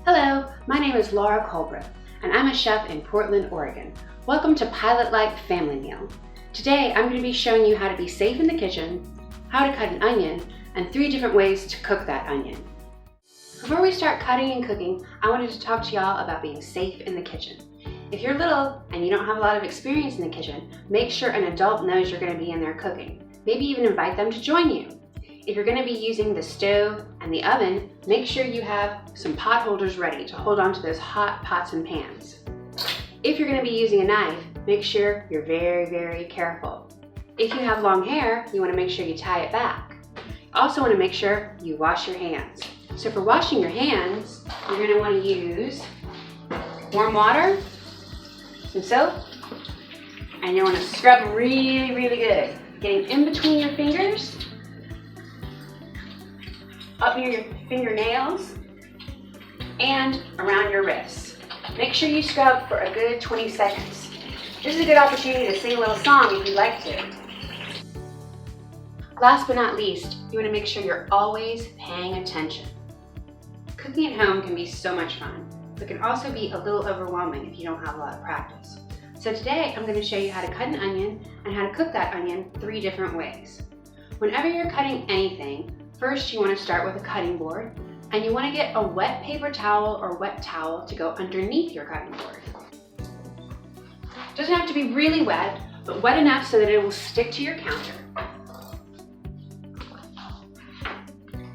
Hello, my name is Laura Culbreth, and I'm a chef in Portland, Oregon. Welcome to Pilot-Like Family Meal. Today, I'm going to be showing you how to be safe in the kitchen, how to cut an onion, and 3 different ways to cook that onion. Before we start cutting and cooking, I wanted to talk to y'all about being safe in the kitchen. If you're little and you don't have a lot of experience in the kitchen, make sure an adult knows you're going to be in there cooking. Maybe even invite them to join you. If you're going to be using the stove and the oven, make sure you have some pot holders ready to hold on to those hot pots and pans. If you're going to be using a knife, make sure you're very, very careful. If you have long hair, you want to make sure you tie it back. You also want to make sure you wash your hands. So for washing your hands, you're going to want to use warm water, some soap, and you want to scrub really, really good. Getting in between your fingers, up near your fingernails, and around your wrists. Make sure you scrub for a good 20 seconds. This is a good opportunity to sing a little song if you'd like to. Last but not least, you want to make sure you're always paying attention. Cooking at home can be so much fun, but can also be a little overwhelming if you don't have a lot of practice. So today, I'm going to show you how to cut an onion and how to cook that onion 3 different ways. Whenever you're cutting anything, first you want to start with a cutting board, and you want to get a wet paper towel or wet towel to go underneath your cutting board. It doesn't have to be really wet, but wet enough so that it will stick to your counter.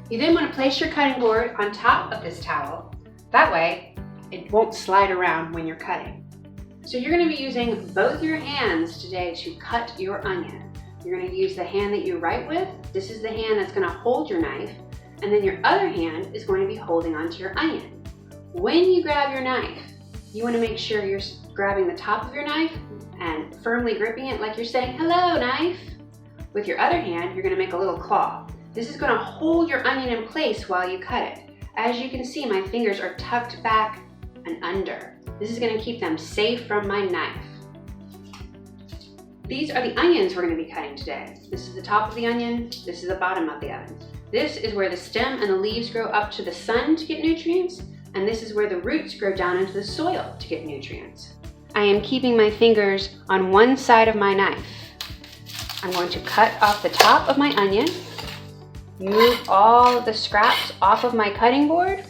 You then want to place your cutting board on top of this towel. That way, it won't slide around when you're cutting. So you're going to be using both your hands today to cut your onion. You're going to use the hand that you write with. This is the hand that's going to hold your knife. And then your other hand is going to be holding onto your onion. When you grab your knife, you want to make sure you're grabbing the top of your knife and firmly gripping it like you're saying, "Hello, knife." With your other hand, you're going to make a little claw. This is going to hold your onion in place while you cut it. As you can see, my fingers are tucked back and under. This is going to keep them safe from my knife. These are the onions we're going to be cutting today. This is the top of the onion, this is the bottom of the onion. This is where the stem and the leaves grow up to the sun to get nutrients, and this is where the roots grow down into the soil to get nutrients. I am keeping my fingers on one side of my knife. I'm going to cut off the top of my onion, move all of the scraps off of my cutting board,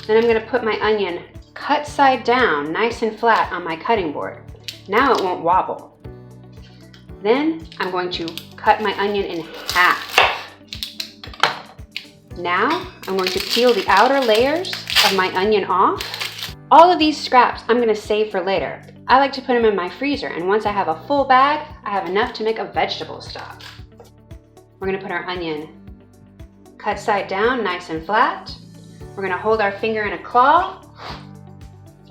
then I'm going to put my onion cut side down, nice and flat on my cutting board. Now it won't wobble. Then I'm going to cut my onion in half. Now I'm going to peel the outer layers of my onion off. All of these scraps I'm going to save for later. I like to put them in my freezer, and once I have a full bag, I have enough to make a vegetable stock. We're going to put our onion cut side down, nice and flat. We're going to hold our finger in a claw,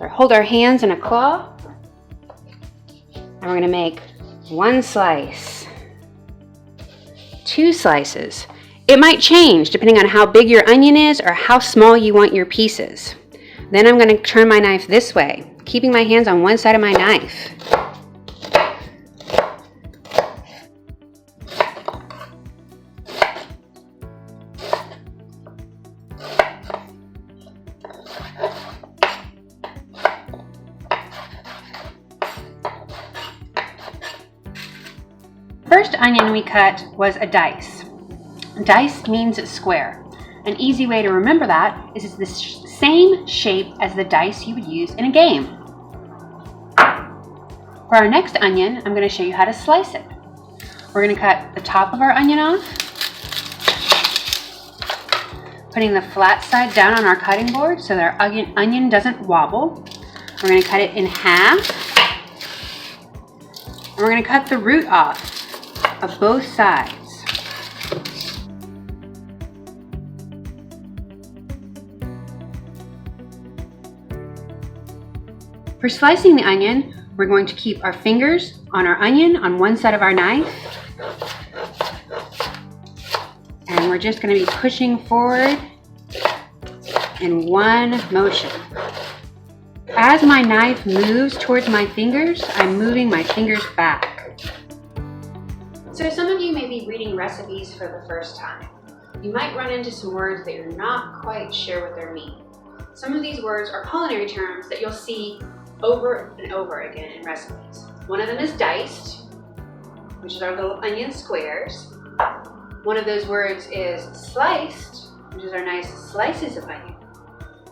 or hold our hands in a claw, and we're going to make 1 slice, 2 slices. It might change depending on how big your onion is or how small you want your pieces. Then I'm going to turn my knife this way, keeping my hands on one side of my knife. First onion we cut was a dice. Dice means square. An easy way to remember that is it's the same shape as the dice you would use in a game. For our next onion, I'm going to show you how to slice it. We're going to cut the top of our onion off, putting the flat side down on our cutting board so that our onion doesn't wobble. We're going to cut it in half, and we're going to cut the root off of both sides. For slicing the onion, we're going to keep our fingers on our onion on one side of our knife, and we're just going to be pushing forward in one motion. As my knife moves towards my fingers, I'm moving my fingers back. So some of you may be reading recipes for the first time. You might run into some words that you're not quite sure what they mean. Some of these words are culinary terms that you'll see over and over again in recipes. One of them is diced, which is our little onion squares. One of those words is sliced, which is our nice slices of onion.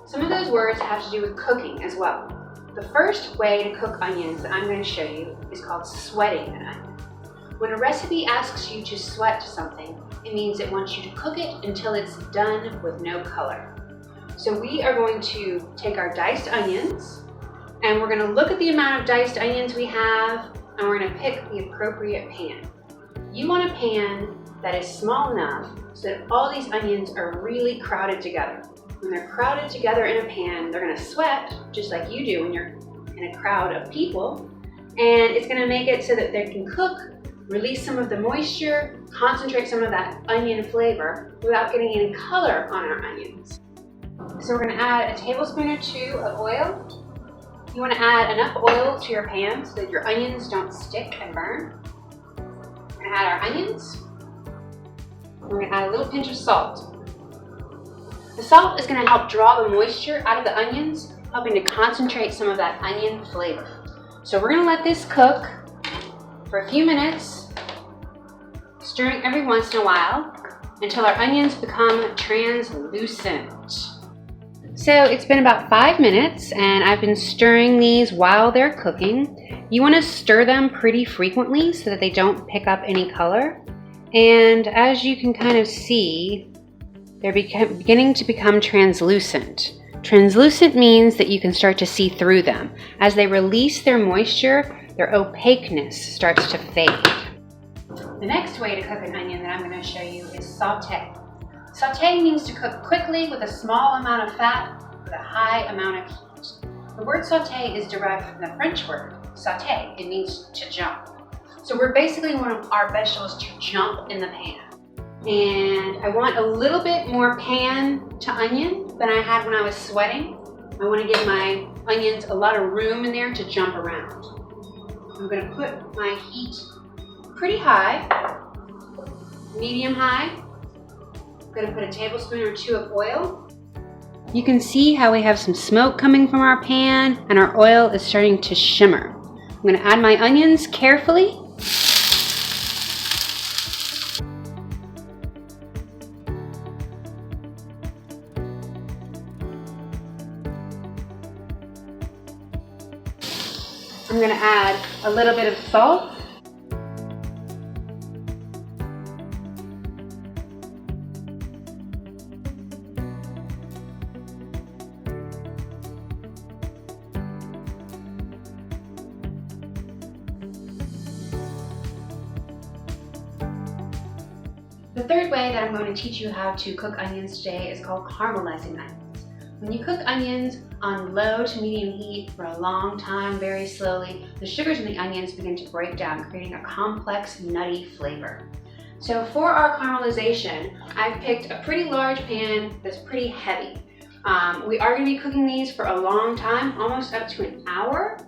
Some of those words have to do with cooking as well. The first way to cook onions that I'm going to show you is called sweating an onion. When a recipe asks you to sweat something, it means it wants you to cook it until it's done with no color. So we are going to take our diced onions, and we're going to look at the amount of diced onions we have, and we're going to pick the appropriate pan. You want a pan that is small enough so that all these onions are really crowded together. When they're crowded together in a pan, they're going to sweat just like you do when you're in a crowd of people, and it's going to make it so that they can cook, release some of the moisture, concentrate some of that onion flavor without getting any color on our onions. So we're going to add a tablespoon or 2 of oil. You want to add enough oil to your pan so that your onions don't stick and burn. We're going to add our onions. We're going to add a little pinch of salt. The salt is going to help draw the moisture out of the onions, helping to concentrate some of that onion flavor. So we're going to let this cook for a few minutes, stirring every once in a while until our onions become translucent. So it's been about 5 minutes and I've been stirring these while they're cooking. You want to stir them pretty frequently so that they don't pick up any color. And as you can kind of see, they're beginning to become translucent. Translucent means that you can start to see through them. As they release their moisture, their opaqueness starts to fade. The next way to cook an onion that I'm going to show you is saute. Saute means to cook quickly with a small amount of fat with a high amount of heat. The word saute is derived from the French word saute. It means to jump. So we're basically want our vegetables to jump in the pan. And I want a little bit more pan to onion than I had when I was sweating. I want to give my onions a lot of room in there to jump around. I'm going to put my heat pretty high, medium high. I'm going to put a tablespoon or 2 of oil. You can see how we have some smoke coming from our pan and our oil is starting to shimmer. I'm going to add my onions carefully. I'm going to add a little bit of salt. The third way that I'm going to teach you how to cook onions today is called caramelizing onions. When you cook onions on low to medium heat for a long time, very slowly, the sugars in the onions begin to break down, creating a complex, nutty flavor. So for our caramelization, I've picked a pretty large pan that's pretty heavy. We are going to be cooking these for a long time, almost up to an hour.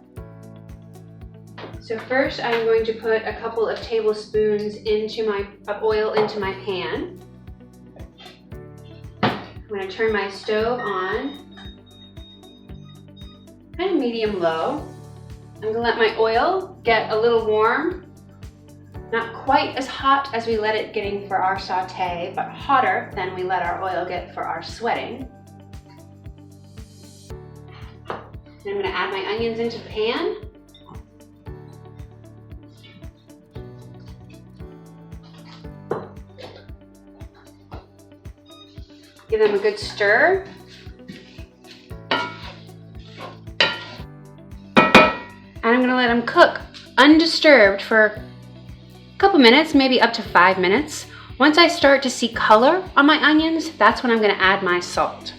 So first I'm going to put a couple of tablespoons of oil into my pan. I'm going to turn my stove on, kind of medium-low. I'm going to let my oil get a little warm, not quite as hot as we let it getting for our saute, but hotter than we let our oil get for our sweating. And I'm going to add my onions into the pan. Give them a good stir. And I'm going to let them cook undisturbed for a couple minutes, maybe up to 5 minutes. Once I start to see color on my onions, that's when I'm going to add my salt.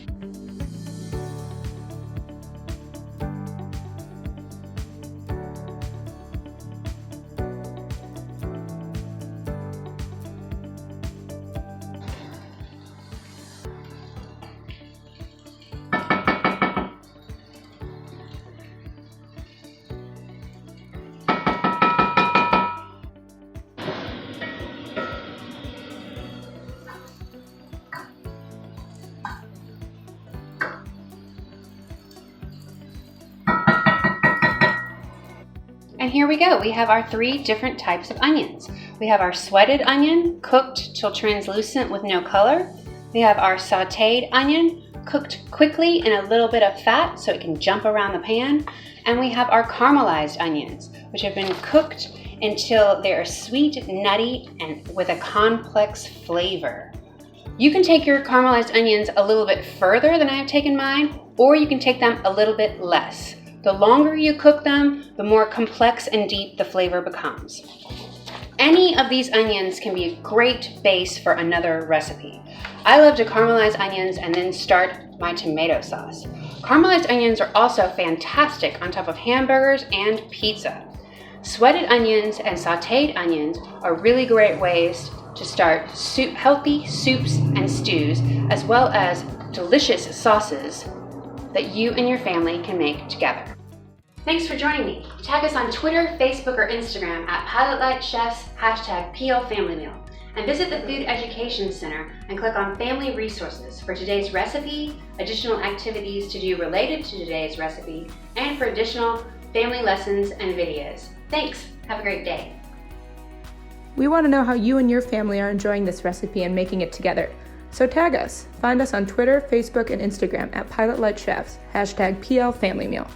And here we go. We have our 3 different types of onions. We have our sweated onion, cooked till translucent with no color. We have our sauteed onion, cooked quickly in a little bit of fat so it can jump around the pan. And we have our caramelized onions, which have been cooked until they are sweet, nutty, and with a complex flavor. You can take your caramelized onions a little bit further than I have taken mine, or you can take them a little bit less. The longer you cook them, the more complex and deep the flavor becomes. Any of these onions can be a great base for another recipe. I love to caramelize onions and then start my tomato sauce. Caramelized onions are also fantastic on top of hamburgers and pizza. Sweated onions and sauteed onions are really great ways to start healthy soups and stews, as well as delicious sauces that you and your family can make together. Thanks for joining me. Tag us on Twitter, Facebook, or Instagram at Pilot Light Chefs, #PLFamilyMeal. And visit the Food Education Center and click on Family Resources for today's recipe, additional activities to do related to today's recipe, and for additional family lessons and videos. Thanks. Have a great day. We want to know how you and your family are enjoying this recipe and making it together. So tag us. Find us on Twitter, Facebook, and Instagram at Pilot Light Chefs, #PLFamilyMeal.